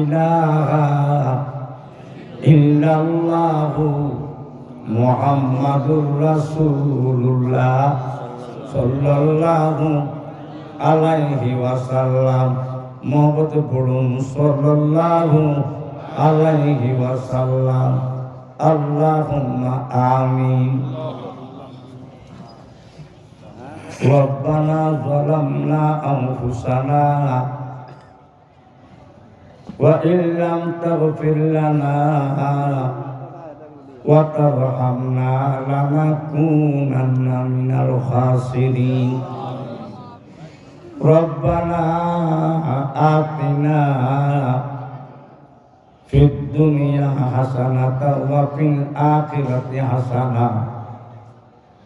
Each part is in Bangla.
ইলাহা ইল্লাল্লাহু মুহাম্মাদুর রাসূলুল্লাহ সাল্লাল্লাহু আলাইহি ওয়াসাল্লাম। মোহাম্মদ পড়ুন সাল্লাল্লাহু আলাইহি ওয়াসাল্লাম। আল্লাহুম্মা আমিন। রব্বানা যালামনা আনফুসানা ওয়া ইল্লাম তাগফির লানা ওয়া তারহামনা লানাকুনান্না মিনাল খাসিরিন। রব্বানা আতিনা ফিদ দুনিয়া হাসানাতাও ওয়া ফিল আখিরাতি হাসানাহ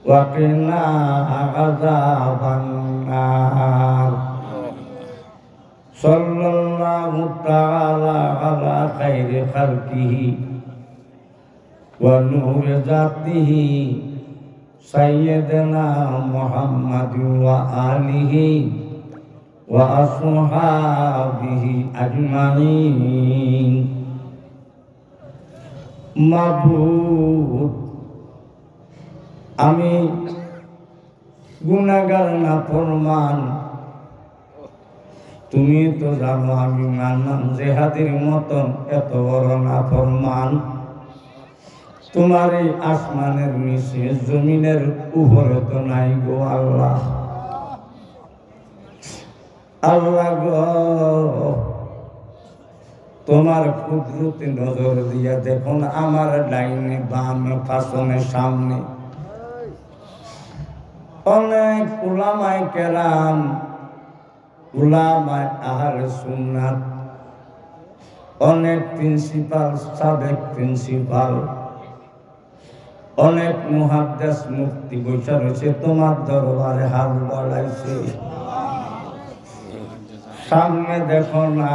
ওয়া কিনা আযাবান নার। সাল্লাল্লাহু তাআলা আলা খাইরি খালকিহি ওয়া নূরি জাতিহি সাইয়্যিদিনা মুহাম্মাদিন ওয়া আলিহি ওয়া আসহাবিহি আজমাইন। মাবুদ, আমি গুনাহগার নাফরমান, তুমি তো জানো আমি মানলাম জেহাদের মতন এত বড় নাফরমান। তোমার এই আসমানের নিচে জমিনের উপরে তো নাই গো আল্লাহ। আল্লাহ গো, তোমার কুদরতি নজর দিয়া দেখুন আমার ডাইনে বামে পাশনে সামনে অনেক উলামায়ে কেরাম, উলামায়ে আহলে সুন্নাত, অনেক প্রিন্সিপাল, সাবেক প্রিন্সিপাল, অনেক মুহাদ্দিস মুফতি বসে রয়েছে তোমার দরবারে হাত বাড়াইছে। সামনে দেখো না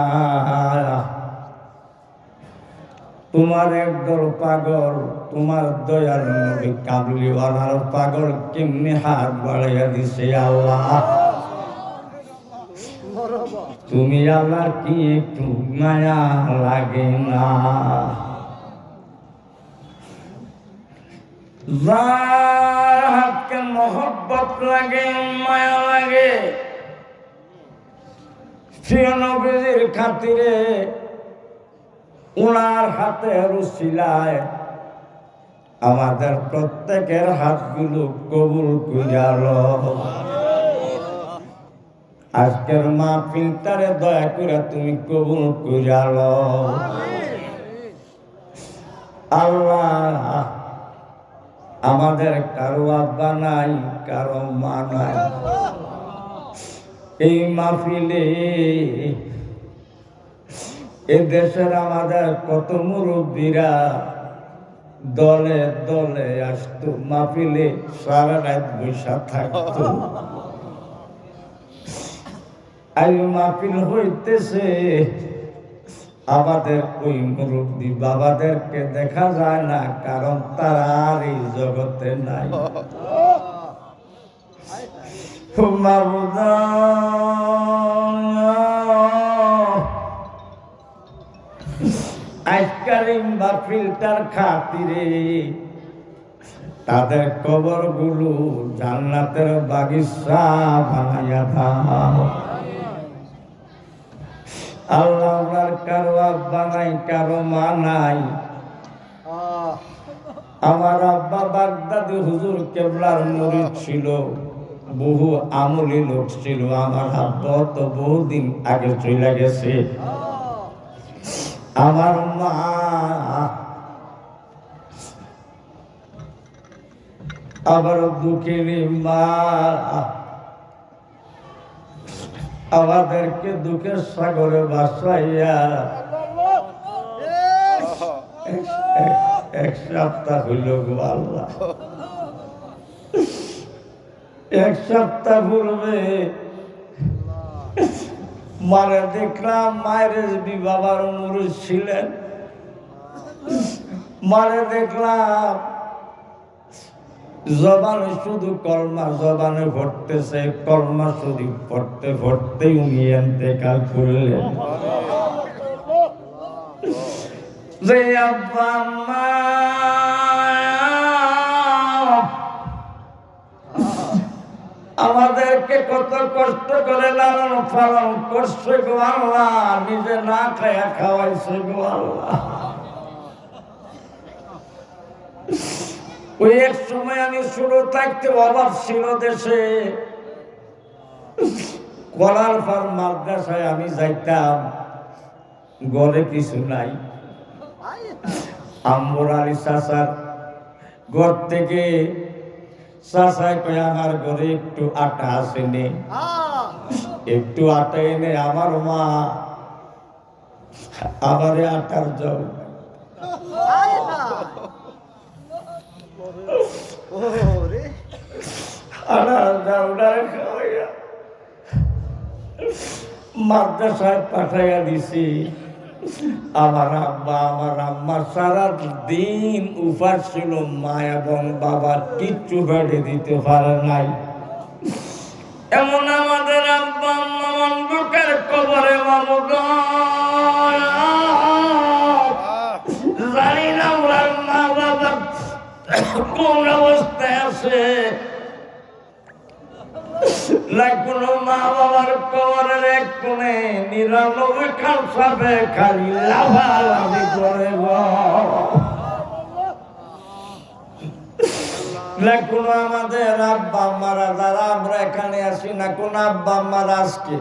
তোমার একদল পাগল, তোমার দয়াল নবী কাবলিওয়ালার পাগল কেমনে হাত বাড়াইয়া দিছে আল্লাহ। তুমি আল্লাহ কি একটু মায়া লাগে না? যার হাতকে মহব্বত লাগে, মায়া লাগে, সে নবীর খাতিরে উনার হাতের উসিলায় আমাদের প্রত্যেকের হাতগুলো কবুল কইরা লও। আজকের মাহফিলটারে দয়া করে তুমি কবুল কইরা লও আল্লাহ। আমাদের কারো আব্বা নাই, কারো মা নাই। এই মাহফিলে এ দেশের আমাদের কত মুরব্বীরা দলে দলে আসতো, মাহফিলে সারা রাত বৈশা থাকতো। আই মাহফিল হইতেছে, আমাদের ওই মুরব্বী বাবাদেরকে দেখা যায় না, কারণ তারা আর এই জগতে নাই। আজকাল মাহফিলটার খাতিরে তাদের কবর গুলো জান্নাতের বাগিচা বানাইয়া দাও আল্লাহ। আপনার কারো আব্বা নাই, কারো মা নাই। আমার আব্বা বাগদাদি হুজুর কেবলার মুরিদ ছিল, বহু আমলি লোক ছিল। আমার আব্বা তো বহুদিন আগে চলে গেছে। আমার মা আবার দুঃখেরই মা আমাদেরকে দুঃখের সাগরে ভাসাইয়া এক সপ্তাহ হইল গো আল্লাহ। এক সপ্তাহ পূর্বে মারে দেখলাম, মায়ের বাবার মুরুদ ছিলেন। মারে দেখলাম জবানে শুধু কলমা জবানে ভরতেছে, কলমা শুধু পড়তে পড়তে উনি ইন্তেকাল করলেন। যে আব্বা আম্মা আমাদেরকে কত কষ্ট করে লালন পালন করছে গো আল্লাহ, নিজে না খায়া খাওয়াইছে গো আল্লাহ। ওই এক সময় আমি শুরু থাকতে অভাব ছিল দেশে, কলার পার মাদ্রাসায় আমি যাইতাম, ঘরে কিছু নাই। আম্বর আলী চাচার ঘর থেকে চাচাই কয় আমার ঘরে একটু আটা আছে নে, একটু আটা এনে আমার মা আমারে আটার যাও মাদ্রাসায় পাঠাইয়া দিছি। আমার আব্বা আমার আম্মার সারা দিন উপাস ছিল, মা এবং বাবা কিচ্ছু বেড়ে দিতে পারে নাই। এমন আমাদের আব্বা আম্মা মন্ডকের কবরে মামুদ জানি না ওর মা বাবা কোন অবস্থায় আছে, না কোনো মা বাবার কবরের এক কোণে ৯৯ খান সাপে খালি লাফালাফি করে না কোনো আমাদের আব্বা আম্মারা যারা আমরা এখানে আসি, না কোনো আব্বা আম্মারা আজকে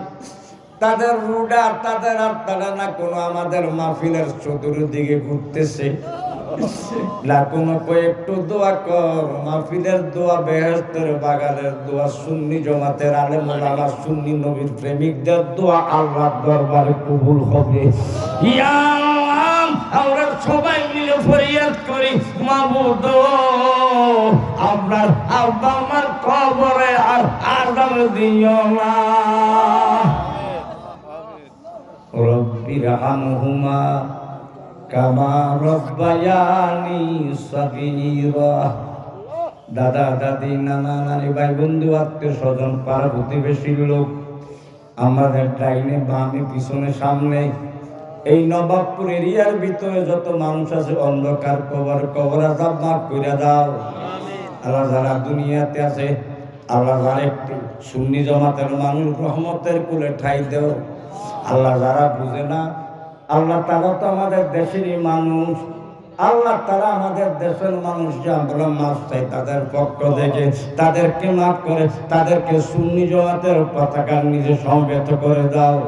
তাদের রুডা তাদের আর তারা না কোনো আমাদের মাহফিলের চতুর্দিকে ঘুরতেছে, না কোনো কয়েকটু দোয়া কর, মাহফিলের দোয়া বেহেশতের বাগানের দোয়া, সুন্নি জমাতের আলেম ওলামা সুন্নি নবীর প্রেমিকদের দোয়া আল্লাহর দরবারে কবুল হবে। ইয়া আল্লাহ, আমরা সবাই মিলে ফরিয়াদ করি, মাবুদ আপনার আব্বা আমার কবরে আর আযাব দিও না। রব্বির হামহুমা কামা রব্বায়ানি সাগীরা। দাদা দাদি নানা নানি ভাই বন্ধু আত্মীয় স্বজন পাড়া প্রতিবেশীর লোক আমাদের ডাইনে বামে পিছনে সামনে এই নবাবপুর এরিয়ার ভিতরে যত মানুষ আছে অন্ধকার কবর আযাব মাফ করে দাও। আল্লাহ যারা দুনিয়াতে আছে, আল্লাহ যারা একটু সুন্নি জমাতের মানুষ রহমতের কুলে ঠাই দেও। আল্লাহ যারা বুঝে না, আল্লাহ তারা তো আমাদের দেশেরই মানুষ, আল্লাহ তারা আমাদের দেশের মানুষ, যে আমরা মাফ চাই তাদের পক্ষ থেকে তাদেরকে মাফ করে তাদেরকে সুন্নি জমাতের পতাকার নিজে সমবেত করে দাও।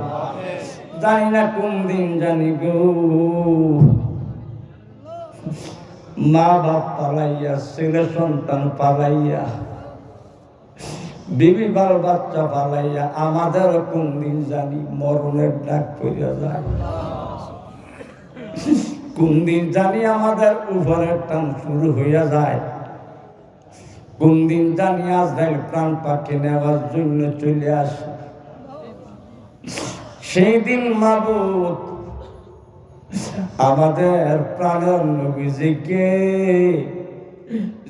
জানি না কোন দিন জানি গো মা বাপ পালাইয়া, ছেলে সন্তান পালাইয়া, বিবি বাল বাচ্চা পালাইয়া আমাদের কোন দিন জানি মরণের ডাক পড়ে যায়, কোন দিন জানি আমাদের উপরের টান শুরু হইয়া যায়, কোন দিন জানি আজরাইল প্রাণ পাখি নেওয়ার জন্য চলে আসে। সেই দিন মাবুদ আমাদের প্রাণের নবীজিকে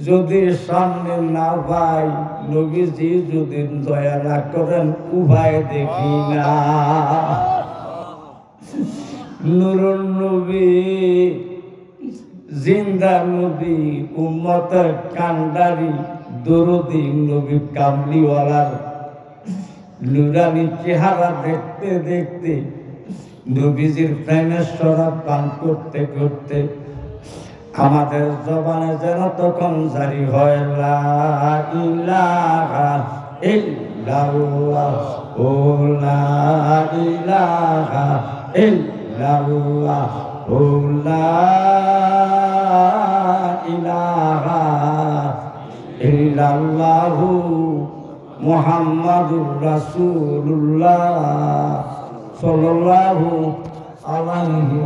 যদি সামনে না পাই, নবীজি যদি দয়া না করেন উভয় দেখি না। নূরুন নবী জিন্দা নবী উম্মতের কান্ডারি দরদি নবী কামলিওয়ালার নুরানি চেহারা দেখতে দেখতে নবীজির প্রেমের শরাব পান করতে করতে আমাদের জবানে যেন তখন জারি হয় লা ইলাহা ইল্লাল্লাহ ও লা ইলাহা ইল্লাল্লাহ ও লা ইলাহা ইল্লাল্লাহু মুহাম্মাদুর রাসূলুল্লাহ সাল্লাল্লাহু আলাইহি